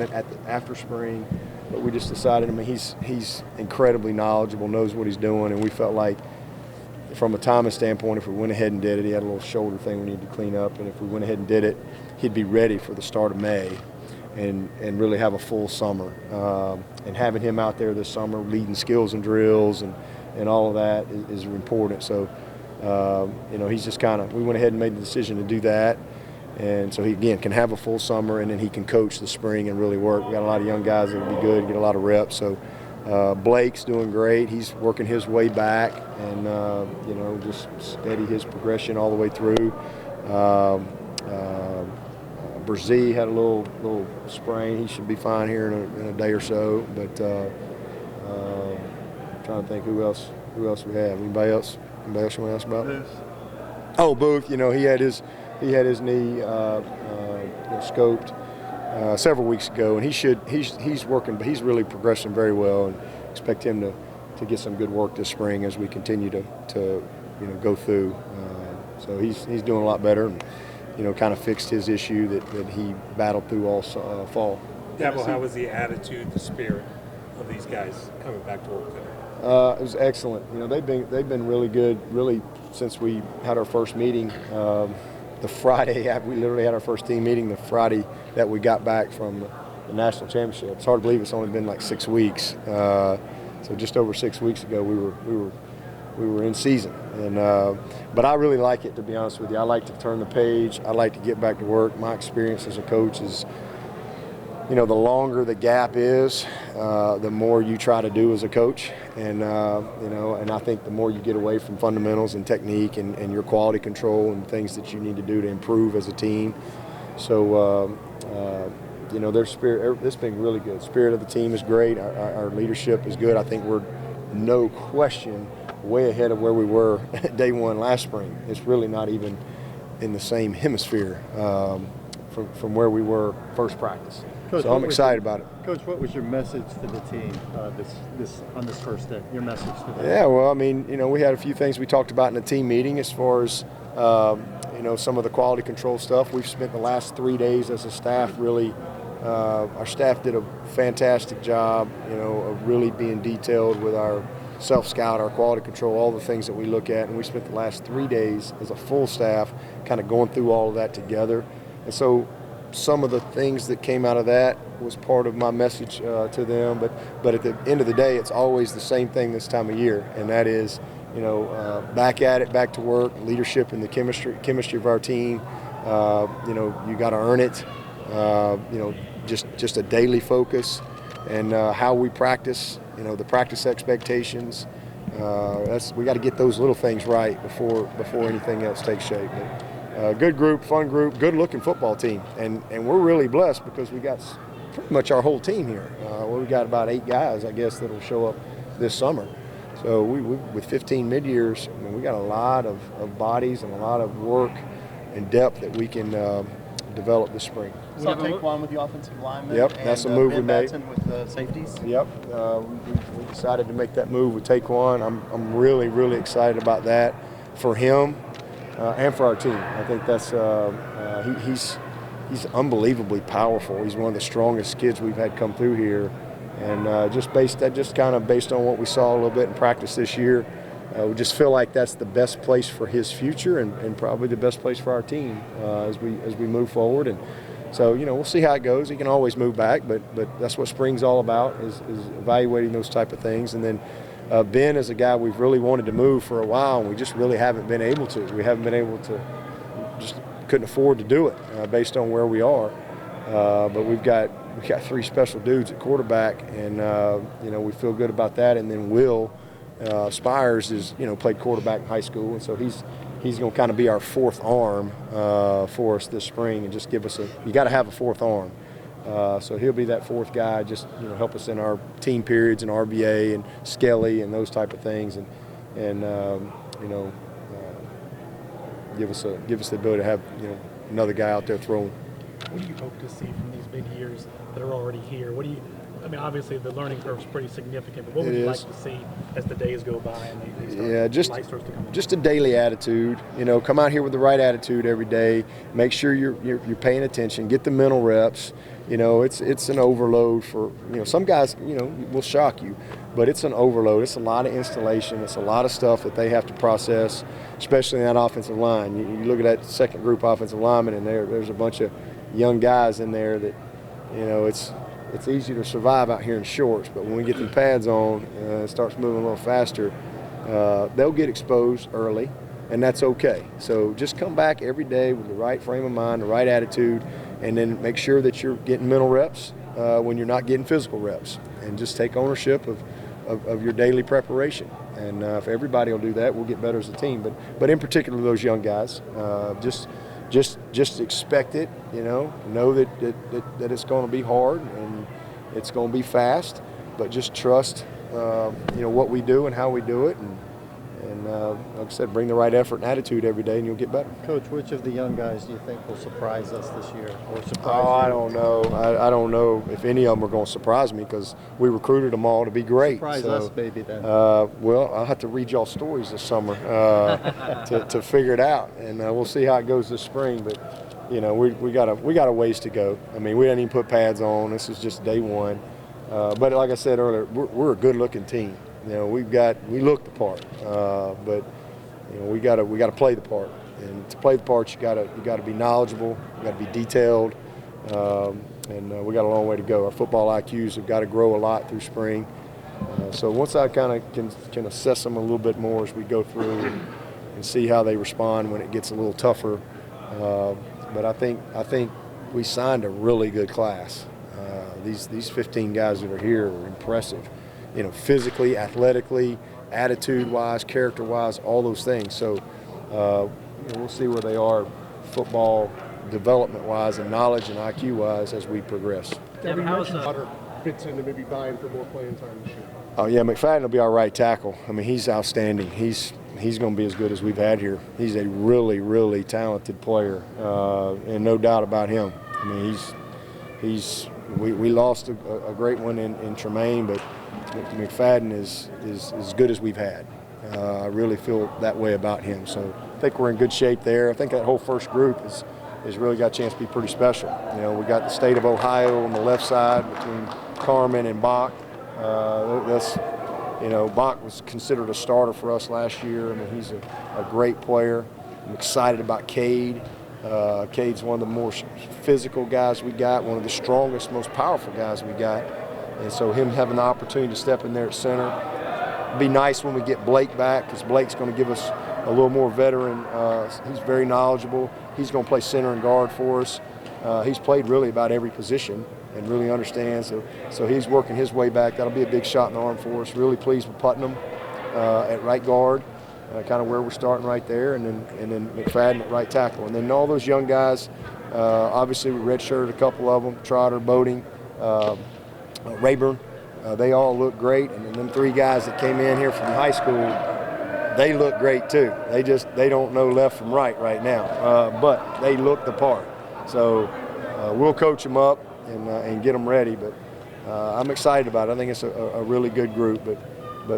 after spring, but we just decided, I mean, he's incredibly knowledgeable, knows what he's doing, and we felt like from a timing standpoint, if we went ahead and did it, he had a little shoulder thing we needed to clean up, and if we went ahead and did it, he'd be ready for the start of May and really have a full summer. And having him out there this summer leading skills and drills and all of that is important. So, he's just we went ahead and made the decision to do that. And so he, again, can have a full summer, and then he can coach the spring and really work. We got a lot of young guys that will be good, get a lot of reps. So Blake's doing great. He's working his way back and, just steady his progression all the way through. Brzee had a little sprain. He should be fine here in a day or so. But I'm trying to think who else we have. Anybody else you want to ask about? Booth. Oh, Booth. He had his knee scoped several weeks ago, and he's working, but he's really progressing very well, and expect him to get some good work this spring as we continue to go through. So he's doing a lot better, and kind of fixed his issue that he battled through all fall. Dabo, how was the attitude, the spirit of these guys coming back to work today? It was excellent. They've been really good, really, since we had our first meeting. The Friday, we literally had our first team meeting the Friday that we got back from the national championship. It's hard to believe it's only been like 6 weeks. So just over 6 weeks ago, we were in season. And but I really like it, to be honest with you. I like to turn the page. I like to get back to work. My experience as a coach is, the longer the gap is, the more you try to do as a coach, and and I think the more you get away from fundamentals and technique and your quality control and things that you need to do to improve as a team. So their spirit, it's been really good. Spirit of the team is great. Our leadership is good. I think we're, no question, way ahead of where we were day one last spring. It's really not even in the same hemisphere from where we were first practice. Coach, so I'm excited about it. Coach, what was your message to the team on this first day? Your message to them? Yeah, well, I mean, we had a few things we talked about in the team meeting as far as some of the quality control stuff. We've spent the last 3 days as a staff really. Our staff did a fantastic job, of really being detailed with our self-scout, our quality control, all the things that we look at. And we spent the last 3 days as a full staff kind of going through all of that together. And so some of the things that came out of that was part of my message to them. But at the end of the day, it's always the same thing this time of year, and that is, back at it, back to work, leadership and the chemistry of our team. You got to earn it. Just a daily focus, and how we practice. The practice expectations. We got to get those little things right before anything else takes shape. But, good group, fun group, good-looking football team, and we're really blessed because we got pretty much our whole team here. We got about 8 guys, I guess, that'll show up this summer. So we with 15 mid-years, we got a lot of bodies and a lot of work and depth that we can develop this spring. We saw Taekwon with the offensive linemen. Yep, that's a move we made. With the safeties. Yep, we decided to make that move with Taekwon. I'm really, really excited about that for him and for our team. I think that's he's unbelievably powerful. He's one of the strongest kids we've had come through here, and just kind of based on what we saw a little bit in practice this year, we just feel like that's the best place for his future and probably the best place for our team as we move forward. And so, we'll see how it goes. He can always move back, but that's what spring's all about is evaluating those type of things. And then Ben is a guy we've really wanted to move for a while, and we just really haven't been able to. We haven't been able to, just couldn't afford to do it based on where we are. But we got 3 special dudes at quarterback, and we feel good about that. And then Will Spires is played quarterback in high school, and so he's going to kind of be our 4th arm for us this spring, and just give us you got to have a 4th arm. So he'll be that 4th guy, just help us in our team periods and RBA and Skelly and those type of things, and give us the ability to have another guy out there throwing. What do you hope to see from these big years that are already here? Obviously the learning curve is pretty significant, but what would you like to see as the days go by and light starts to come on? Just a daily attitude. Come out here with the right attitude every day. Make sure you're paying attention. Get the mental reps. it's an overload for, some guys, will shock you, but it's an overload. It's a lot of installation. It's a lot of stuff that they have to process, especially in that offensive line. You look at that second group offensive lineman, and there's a bunch of young guys in there that, it's easy to survive out here in shorts, but when we get the pads on, it starts moving a little faster, they'll get exposed early, and that's okay. So just come back every day with the right frame of mind, the right attitude, and then make sure that you're getting mental reps when you're not getting physical reps, and just take ownership of your daily preparation. And if everybody will do that, we'll get better as a team. But in particular, those young guys, just expect it. Know that it's going to be hard and it's going to be fast, but just trust what we do and how we do it, and like I said, bring the right effort and attitude every day, and you'll get better. Coach, which of the young guys do you think will surprise us this year, or surprise you? I don't know. I don't know if any of them are going to surprise me, because we recruited them all to be great. Surprise us, maybe, then. Well, I'll have to read y'all stories this summer to figure it out, and we'll see how it goes this spring. But we got a ways to go. I mean, we didn't even put pads on. This is just day one. But like I said earlier, we're a good-looking team. We look the part, but we got to play the part. And to play the part, you got to be knowledgeable, you got to be detailed, and we got a long way to go. Our football IQs have got to grow a lot through spring. So once I kind of can assess them a little bit more as we go through and see how they respond when it gets a little tougher. But I think we signed a really good class. These 15 guys that are here are impressive. Physically, athletically, attitude-wise, character-wise, all those things. So we'll see where they are football development-wise and knowledge and IQ-wise as we progress. Devin, how fits into maybe vying for more playing time this year? Oh, yeah, McFadden will be our right tackle. I mean, he's outstanding. He's going to be as good as we've had here. He's a really, really talented player, and no doubt about him. I mean, we lost a great one in Tremaine, but McFadden is as good as we've had. I really feel that way about him. So I think we're in good shape there. I think that whole first group has really got a chance to be pretty special. We got the state of Ohio on the left side between Carmen and Bach. Bach was considered a starter for us last year. I mean, he's a great player. I'm excited about Cade. Cade's one of the more physical guys we got, one of the strongest, most powerful guys we got. And so him having the opportunity to step in there at center. It'd be nice when we get Blake back, because Blake's going to give us a little more veteran. He's very knowledgeable. He's going to play center and guard for us. He's played really about every position and really understands. So he's working his way back. That'll be a big shot in the arm for us. Really pleased with Putnam at right guard, kind of where we're starting right there, and then McFadden at right tackle. And then all those young guys, obviously we redshirted a couple of them, Trotter, Boating, Rayburn. They all look great, and then them three guys that came in here from high school, they look great too. They don't know left from right now, but they look the part. So we'll coach them up and get them ready. But I'm excited about it. I think it's a really good group. But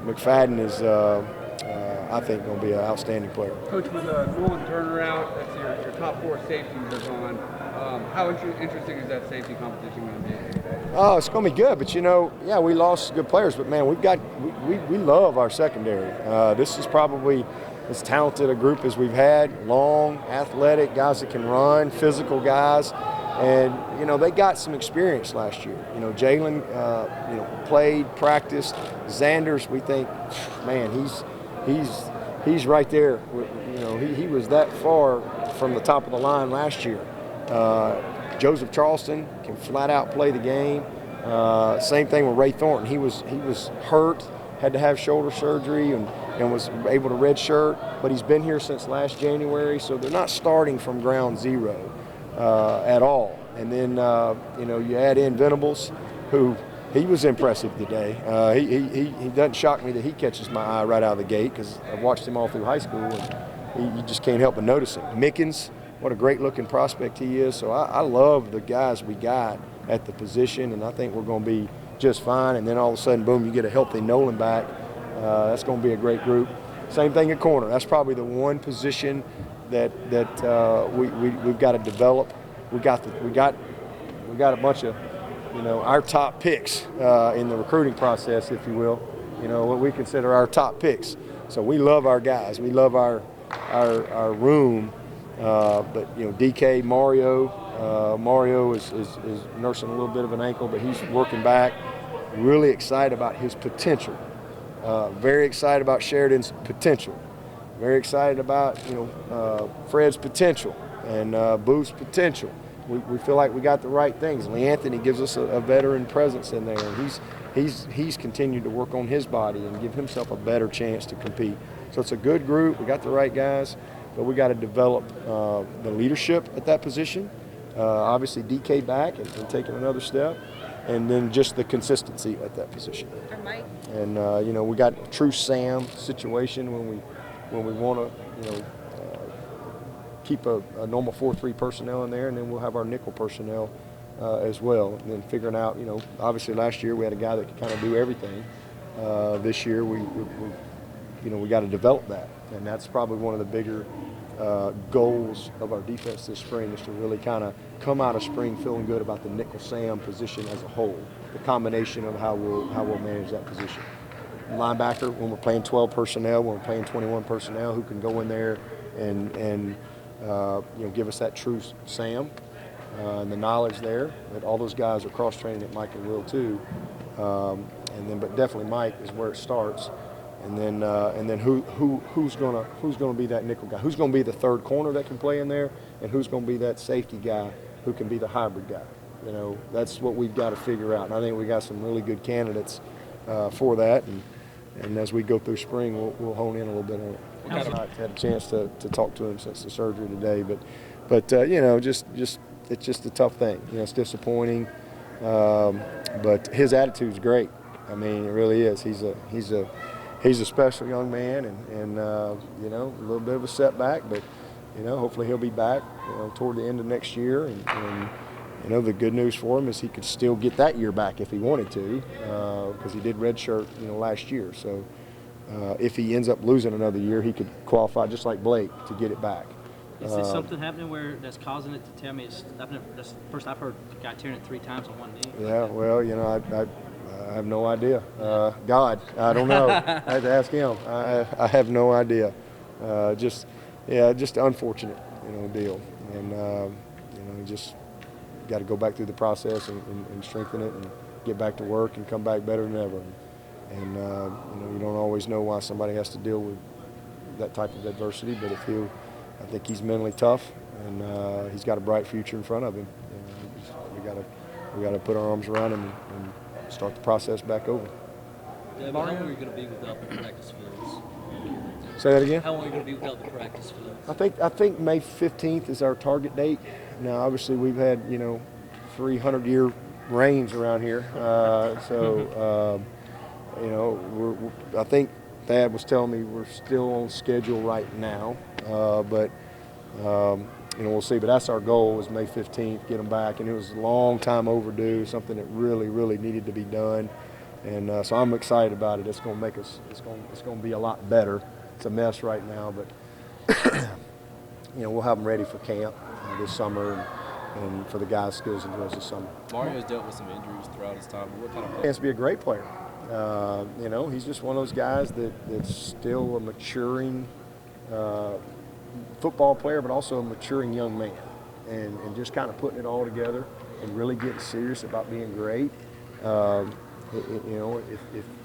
McFadden is, I think, going to be an outstanding player. Coach, with Nolan Turner out, that's your top four safeties are gone. How interesting is that safety competition going to be? Oh, it's going to be good, but we lost good players, but man, we love our secondary. This is probably as talented a group as we've had. Long, athletic guys that can run, physical guys, and they got some experience last year. Jalen, played, practiced. Xanders, we think, man, he's right there. He was that far from the top of the line last year. Joseph Charleston can flat out play the game. Same thing with Ray Thornton. He was hurt, had to have shoulder surgery, and was able to redshirt, but he's been here since last January, so they're not starting from ground zero at all. And then you add in Venables, who he was impressive today. He doesn't shock me that he catches my eye right out of the gate, because I've watched him all through high school, and you just can't help but notice him. Mickens, what a great-looking prospect he is. So I love the guys we got at the position, and I think we're going to be just fine. And then all of a sudden, boom, you get a healthy Nolan back. That's going to be a great group. Same thing at corner. That's probably the one position that we've got to develop. We got We got a bunch of, our top picks in the recruiting process, if you will. What we consider our top picks. So we love our guys. We love our room. But DK, Mario is nursing a little bit of an ankle, but he's working back. Really excited about his potential. Very excited about Sheridan's potential. Very excited about Fred's potential and Booth's potential. We feel like we got the right things. Lee Anthony gives us a veteran presence in there, and he's continued to work on his body and give himself a better chance to compete. So it's a good group. We got the right guys, but we got to develop the leadership at that position. Obviously, DK back and taking another step, and then just the consistency at that position. And we got a true Sam situation when we want to keep a normal 4-3 personnel in there, and then we'll have our nickel personnel as well. And then figuring out, obviously last year we had a guy that could kind of do everything. This year we got to develop that, and that's probably one of the bigger goals of our defense this spring, is to really kind of come out of spring feeling good about the nickel Sam position as a whole, the combination of how we'll manage that position. Linebacker, when we're playing 12 personnel, when we're playing 21 personnel, who can go in there and give us that true Sam and the knowledge there. But all those guys are cross training at Mike and Will too, but definitely Mike is where it starts. And then who's gonna be that nickel guy? Who's gonna be the third corner that can play in there, and who's gonna be that safety guy who can be the hybrid guy? That's what we've got to figure out. And I think we got some really good candidates for that. And as we go through spring, we'll hone in a little bit on it. I've not had a chance to talk to him since the surgery today, but just it's just a tough thing. It's disappointing, but his attitude's great. I mean, it really is. He's a special young man, and a little bit of a setback, but hopefully he'll be back toward the end of next year. And the good news for him is he could still get that year back if he wanted to, because he did redshirt last year. So if he ends up losing another year, he could qualify just like Blake to get it back. Is there something happening where that's causing it to tell me? That's the first I've heard a guy tearing it 3 times on one knee. Yeah, well, I have no idea. God, I don't know. I had to ask him. I have no idea. Just unfortunate, deal. And just got to go back through the process and strengthen it and get back to work and come back better than ever. And you don't always know why somebody has to deal with that type of adversity, but I think he's mentally tough, and he's got a bright future in front of him. We got to put our arms around him and start the process back over. How long are you going to be without the practice fields? Say that again? How long are you going to be without the practice fields? I think May 15th is our target date. Now, obviously, we've had 300-year rains around here, I think Thad was telling me we're still on schedule right now, but we'll see. But that's our goal, is May 15th, get them back. And it was a long time overdue, something that really, really needed to be done. And so I'm excited about it. It's going to make us. It's going to be a lot better. It's a mess right now, but we'll have them ready for camp this summer and for the guys' skills and drills this summer. Mario's dealt with some injuries throughout his time. What kind of He has to be a great player. He's just one of those guys that's still a maturing football player, but also a maturing young man, and just kind of putting it all together and really getting serious about being great.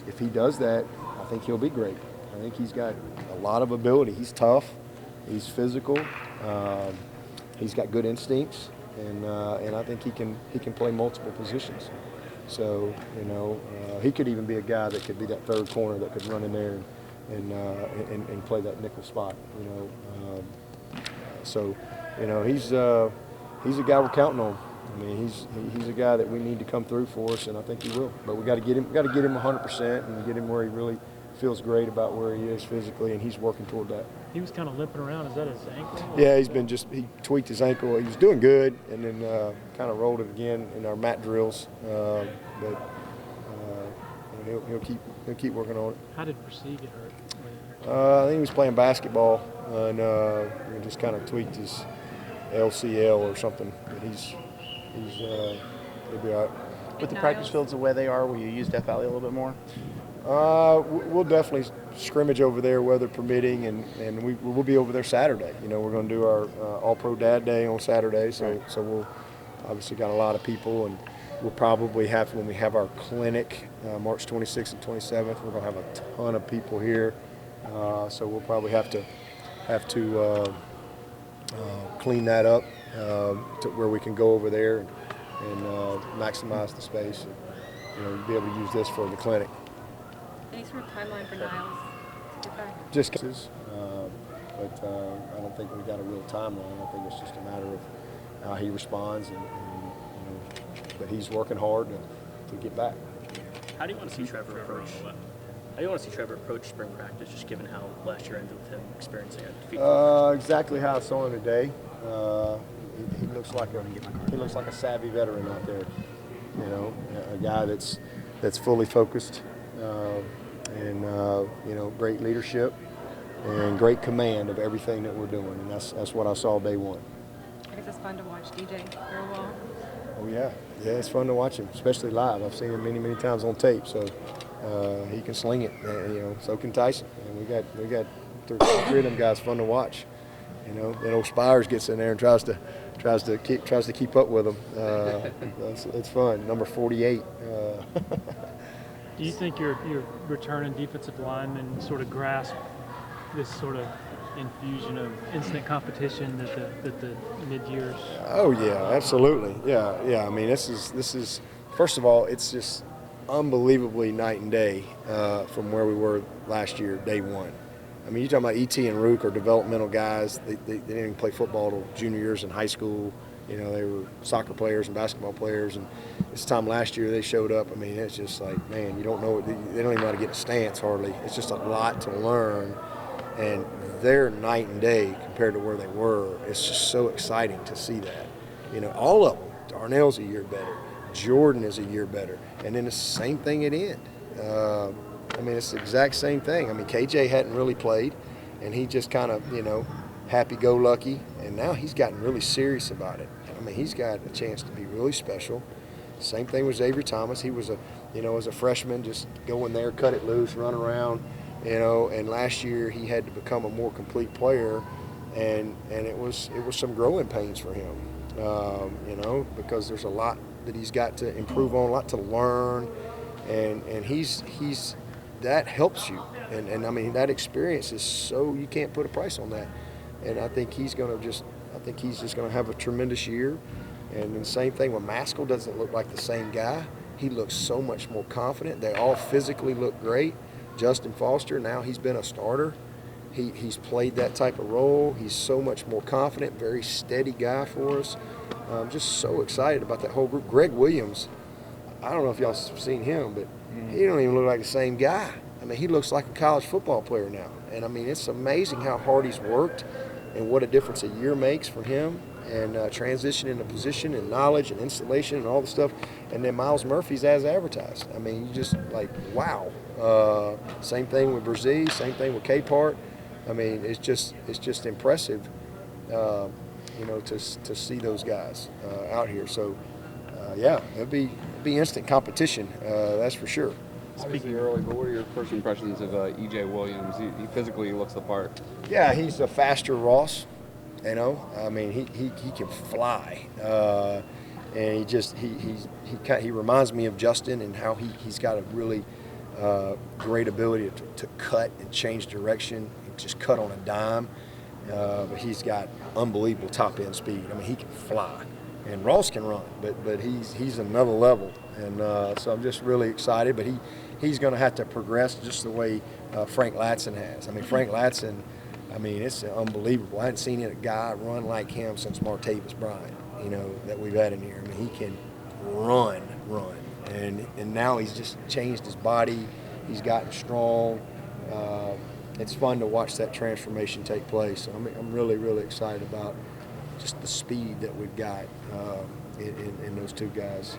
If he does that, I think he'll be great. I think he's got a lot of ability. He's tough. He's physical. He's got good instincts, and I think he can play multiple positions. So he could even be a guy that could be that third corner that could run in there and play that nickel spot. He's a guy we're counting on. I mean, he's a guy that we need to come through for us, and I think he will. But we got to get him 100% and get him where he really feels great about where he is physically, and he's working toward that. He was kind of limping around. Is that his ankle? Yeah, he tweaked his ankle. He was doing good, and then kind of rolled it again in our mat drills. But he'll keep working on it. How did Percy get hurt? I think he was playing basketball and he just kind of tweaked his LCL or something. But he's He'll be all right. With the practice fields the way they are, will you use Death Valley a little bit more? We'll definitely scrimmage over there, weather permitting, and we'll be over there Saturday. You know, we're going to do our All-Pro Dad Day on Saturday, so we'll obviously got a lot of people, and we'll probably have, when we have our clinic, March 26th and 27th, we're going to have a ton of people here, so we'll probably have to clean that up to where we can go over there and maximize the space, and, you know, be able to use this for the clinic. Any sort of timeline for Niles to get back? Just cases, but I don't think we got a real timeline. I think it's just a matter of how he responds, and you know, but he's working hard to get back. How do you want to see Trevor approach? How do you want to see Trevor approach spring practice, just given how last year ended with him experiencing a defeat? Exactly how I saw him today. He looks like a savvy veteran out there. You know, a guy that's fully focused. And you know, great leadership and great command of everything that we're doing, and that's what I saw day one. I guess it's fun to watch DJ very well. Oh yeah, it's fun to watch him, especially live. I've seen him many times on tape, so he can sling it. You know, so can Tyson. And we got three of them guys fun to watch. You know, then old Spires gets in there and tries to keep up with them. It's fun. Number 48. Do you think your returning defensive linemen sort of grasp this sort of infusion of instant competition that the mid-years? Oh yeah, absolutely. Yeah. I mean, this is first of all, it's just unbelievably night and day from where we were last year, day one. I mean, you're talking about E.T. and Rook are developmental guys. They didn't even play football till junior years in high school. You know, they were soccer players and basketball players, and this time last year they showed up. I mean, it's just like, man, you don't know, they don't even know how to get a stance hardly. It's just a lot to learn, and they're night and day compared to where they were. It's just so exciting to see that. You know, all of them. Darnell's a year better. Jordan is a year better, and then it's the same thing at end. I mean, it's the exact same thing. I mean, KJ hadn't really played, and he just kind of, you know, happy-go-lucky, and now he's gotten really serious about it. I mean, he's got a chance to be really special. Same thing with Xavier Thomas. He was as a freshman, just go in there, cut it loose, run around, you know. And last year he had to become a more complete player, and it was some growing pains for him, you know, because there's a lot that he's got to improve on, a lot to learn, and he's that helps you, and I mean that experience is so, you can't put a price on that. And I think he's just going to have a tremendous year. And the same thing with Maskell, doesn't look like the same guy. He looks so much more confident. They all physically look great. Justin Foster, now he's been a starter. He's played that type of role. He's so much more confident, very steady guy for us. I'm just so excited about that whole group. Greg Williams, I don't know if y'all have seen him, but he don't even look like the same guy. I mean, he looks like a college football player now. And I mean, it's amazing how hard he's worked and what a difference a year makes for him, and transition into position and knowledge and installation and all the stuff. And then Miles Murphy's as advertised. I mean, you just like, wow. Same thing with Brzee, same thing with K-Part. I mean, it's just impressive, you know, to see those guys out here. So, yeah, it'll be instant competition, that's for sure. Speaking early, but what are your first impressions of E.J. Williams? He physically looks the part. Yeah, he's a faster Ross. You know, I mean, he can fly, and he reminds me of Justin, and how he's got a really great ability to cut and change direction, and just cut on a dime. But he's got unbelievable top end speed. I mean, he can fly, and Ross can run, but he's another level, and so I'm just really excited. But he's going to have to progress just the way Frank Latson has. I mean, Frank Latson, I mean, it's unbelievable. I hadn't seen a guy run like him since Martavis Bryant, you know, that we've had in here. I mean, he can run, and now he's just changed his body. He's gotten strong. It's fun to watch that transformation take place. So I'm really excited about just the speed that we've got in those two guys.